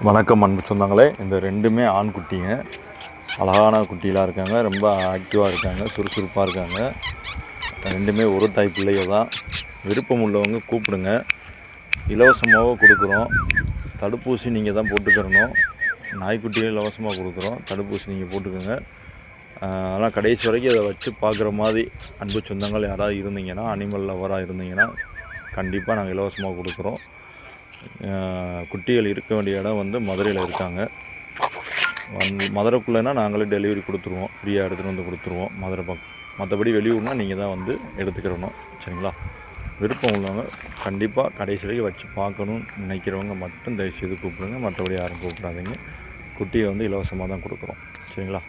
வணக்கம் அன்பு சொந்தங்களே. இந்த ரெண்டுமே ஆண் குட்டிங்க. அழகான குட்டிலாம் இருக்காங்க. ரொம்ப ஆக்டிவாக இருக்காங்க, சுறுசுறுப்பாக இருக்காங்க. ரெண்டுமே ஒரு தாய் பிள்ளைய தான். விருப்பம் உள்ளவங்க கூப்பிடுங்க. இலவசமாக கொடுக்குறோம். தடுப்பூசி நீங்கள் தான் போட்டுக்கிறணும். நாய்க்குட்டியும் இலவசமாக கொடுக்குறோம். தடுப்பூசி நீங்கள் போட்டுக்கோங்க. ஆனால் கடைசி வரைக்கும் அதை வச்சு பார்க்குற மாதிரி அன்பு சொந்தங்கள் யாராவது இருந்தீங்கன்னா, அனிமல் லவராக இருந்தீங்கன்னா கண்டிப்பாக நாங்கள் இலவசமாக கொடுக்குறோம். குட்டிகள் இருக்க வேண்டிய இடம் வந்து மதுரையில் இருக்காங்க. மதுரைக்குள்ளேனா நாங்களே டெலிவரி கொடுத்துருவோம். ஃப்ரீயாக எடுத்துகிட்டு வந்து கொடுத்துருவோம் மதுரை பக்கம். மற்றபடி வெளியூர்னால் நீங்கள் தான் வந்து எடுத்துக்கிறணும். சரிங்களா? விருப்பம் உள்ளவங்க கண்டிப்பாக கடைசி வரைக்கும் வச்சு பார்க்கணுன்னு நினைக்கிறவங்க மட்டும் தயவுசெய்து கூப்பிடுங்க. மற்றபடி யாரும் கூப்பிடாதீங்க. குட்டியை வந்து இலவசமாக தான் கொடுக்குறோம். சரிங்களா?